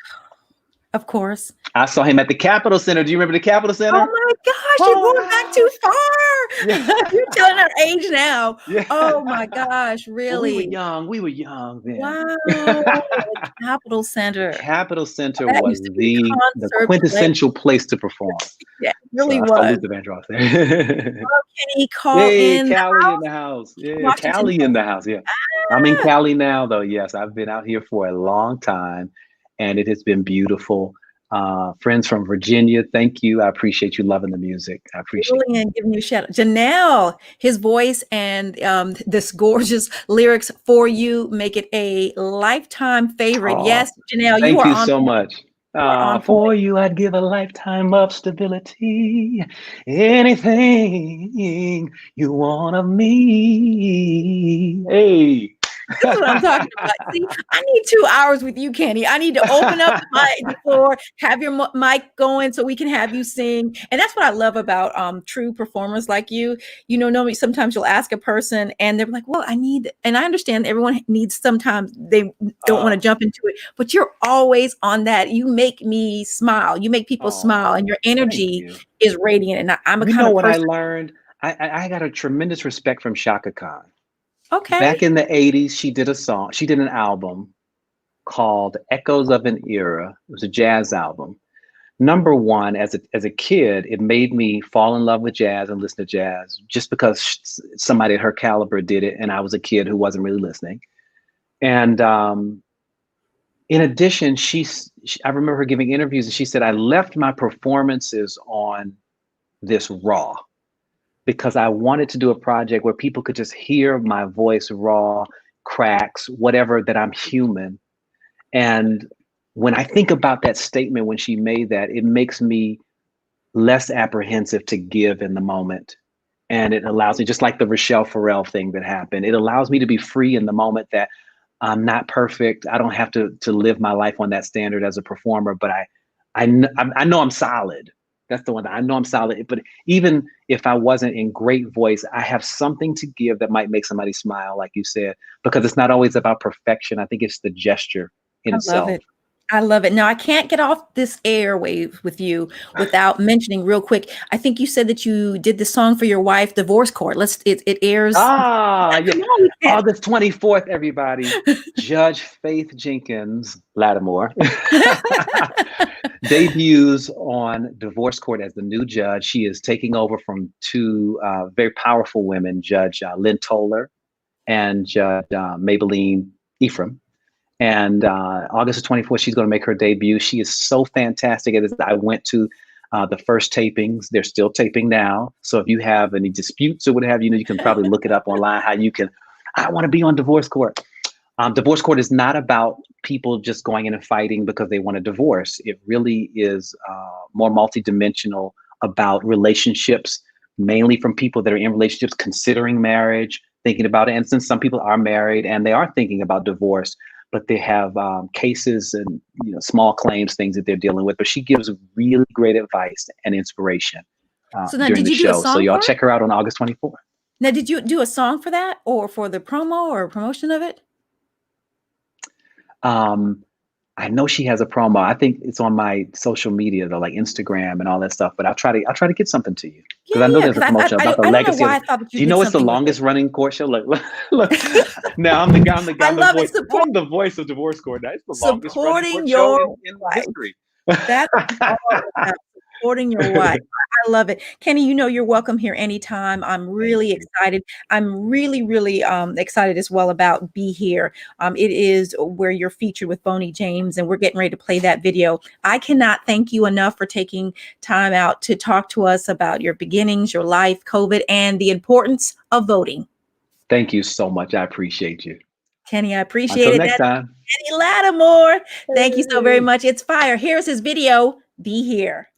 Of course. I saw him at the Capitol Center. Do you remember the Capitol Center? Oh my gosh, you're going back too far. Yeah. You're telling our age now. Yeah. Oh my gosh, really? Well, we were young then. Wow. Capitol Center. Capitol Center That was used to be the concert quintessential place to perform. Yeah, it really So I saw was. Luther Vandross there. Oh, Kenny, call Hey, in. Callie in the house. Yeah, Washington Callie in the house. Yeah. I'm in Cali now, though. Yes, I've been out here for a long time, and it has been beautiful. Friends from Virginia, thank you. I appreciate you loving the music. I appreciate it. And giving you a shout out. Janelle, his voice and this gorgeous lyrics for you make it a lifetime favorite. Oh, yes, Janelle, thank you are you on so point. much. on For point. you, I'd give a lifetime of stability. Anything you want of me. Hey. That's what I'm talking about. See, I need 2 hours with you, Kenny. I need to open up the floor, have your mic going so we can have you sing. And that's what I love about true performers like you. You know, normally sometimes you'll ask a person and they're like, well, and I understand everyone needs, sometimes they don't want to jump into it, but you're always on that. You make me smile. You make people smile, and your energy is radiant. And I'm a kind of person. I learned? I got a tremendous respect from Chaka Khan. Okay. Back in the 80s, she did an album called Echoes of an Era. It was a jazz album. Number one, as a kid, it made me fall in love with jazz and listen to jazz just because somebody at her caliber did it, and I was a kid who wasn't really listening. And in addition, I remember her giving interviews, and she said, I left my performances on this raw, because I wanted to do a project where people could just hear my voice raw, cracks, whatever, that I'm human. And when I think about that statement, when she made that, it makes me less apprehensive to give in the moment. And it allows me, just like the Rochelle Farrell thing that happened, it allows me to be free in the moment, that I'm not perfect. I don't have to live my life on that standard as a performer, but I know I'm solid. That's the one that I know I'm solid. But even if I wasn't in great voice, I have something to give that might make somebody smile, like you said, because it's not always about perfection. I think it's the gesture in itself. Love it. I love it. Now, I can't get off this airwave with you without mentioning real quick. I think you said that you did the song for your wife, Divorce Court. It airs. Yeah. August 24th, everybody. Judge Faith Jenkins Lattimore debuts on Divorce Court as the new judge. She is taking over from two very powerful women, Judge Lynn Toller and Judge Maybelline Ephraim. And August 24th, she's going to make her debut. She is so fantastic at this. I went to the first tapings. They're still taping now. So if you have any disputes or what have you, you can probably look it up online, how you can, I want to be on Divorce Court. Divorce Court is not about people just going in and fighting because they want a divorce. It really is more multidimensional, about relationships, mainly from people that are in relationships, considering marriage, thinking about it. And since some people are married and they are thinking about divorce, but they have cases and small claims, things that they're dealing with. But she gives really great advice and inspiration during the show. So y'all check her out on August 24th. Now, did you do a song for that, or for the promo or promotion of it? I know she has a promo. I think it's on my social media, though, like Instagram and all that stuff. But I'll try to get something to you, because I know there's a promotion about the legacy. Do you know it's the longest running court show? Look. Now I'm the voice of Divorce Court. That's the longest running court show in history. That's supporting your wife. I love it. Kenny, you're welcome here anytime. I'm really excited. I'm really, really excited as well about Be Here. It is where you're featured with Boney James, and we're getting ready to play that video. I cannot thank you enough for taking time out to talk to us about your beginnings, your life, COVID, and the importance of voting. Thank you so much. I appreciate you. Kenny, I appreciate it. Until next time. Kenny Lattimore. Thank you so very much. It's fire. Here's his video, Be Here.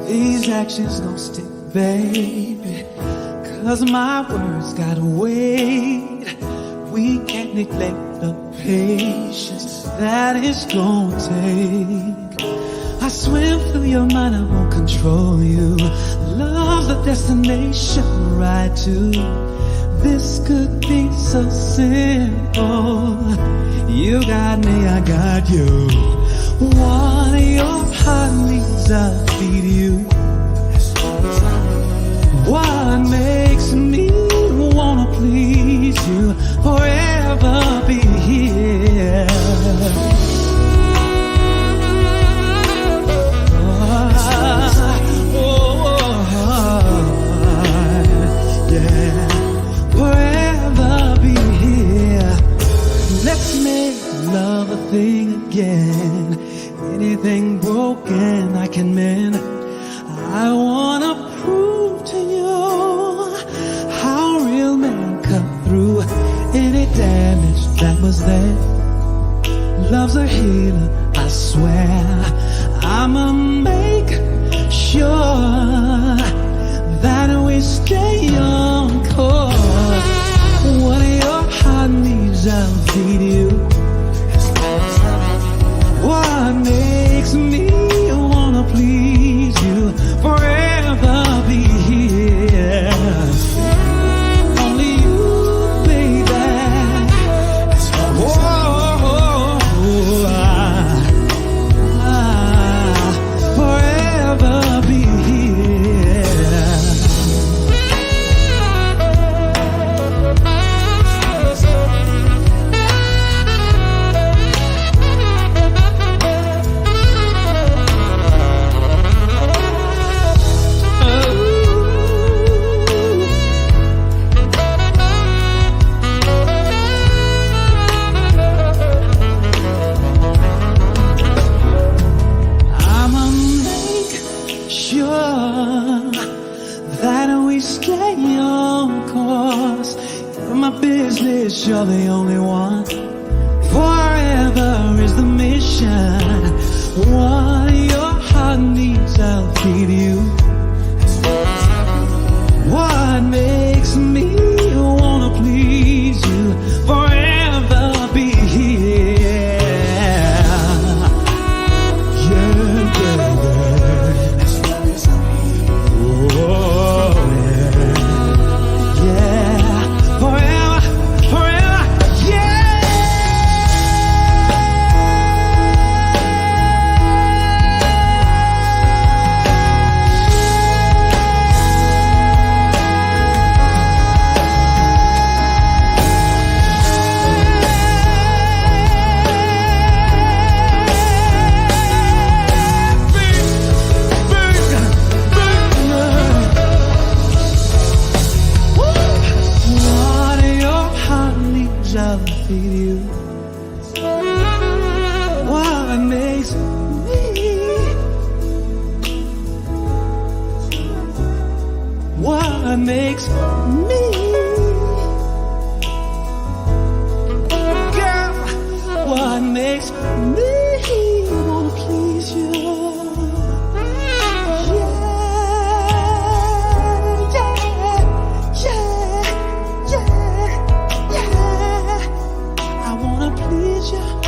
These actions don't stick, baby, 'cause my words gotta wait. We can't neglect the patience that it's gonna take. I swim through your mind, I won't control you. Love's the destination, right to. This could be so simple. You got me, I got you. What your heart needs, I'll feed you. What makes me wanna please you, forever be here. Yeah, forever be here. Let's make love a thing again. Anything broken I can mend. I wanna prove to you how real men cut through any damage that was there. Love's a healer, I swear. I'ma make sure that we stay on course. What your heart needs, I'll feed you. What makes me wanna please you, forever be here. Only you, baby. Forever be here. I'ma make sure that we stay on course. You're my business, you're the only one. Forever is the mission. What your heart needs, I'll feed you. What makes me wanna please you, forever be here. Yeah, yeah, yeah. Oh, yeah. Yeah, forever, forever, yeah. What your heart needs, I'll feed you. What makes me girl, what makes me wanna please you. I wanna please you.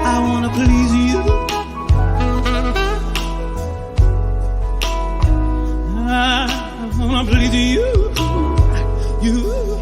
I wanna please you. I wanna please you. You.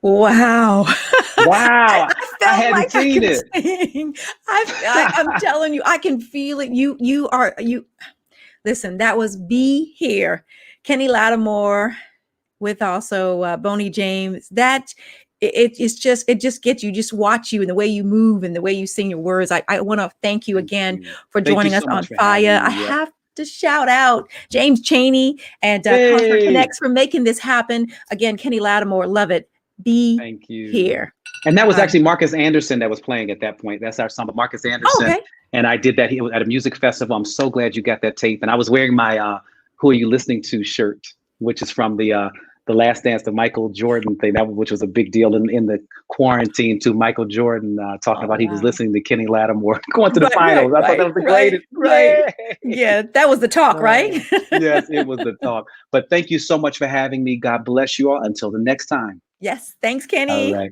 Wow. Wow. I felt hadn't like seen could it. sing. I'm telling you, I can feel it. You are. Listen, that was Be Here. Kenny Lattimore with also Boney James. That it just gets you, just watch you and the way you move and the way you sing your words. I want to thank you again for Thank you joining us so on much for Fire. having I me. Yeah. have to shout out James Cheney and Concert Hey. Connects for making this happen. Again, Kenny Lattimore, love it. be Thank you. here. And that was actually Marcus Anderson that was playing at that point. That's our song, Marcus Anderson. Okay. And I did that at a music festival. I'm so glad you got that tape. And I was wearing my "Who Are You Listening To" shirt, which is from the Last Dance, the Michael Jordan thing, which was a big deal in the quarantine too. Michael Jordan talking about he was listening to Kenny Lattimore going to the finals. I thought that was the greatest. Right. Yeah, that was the talk, right? Yes, it was the talk. But thank you so much for having me. God bless you all. Until the next time. Yes. Thanks, Kenny. All right.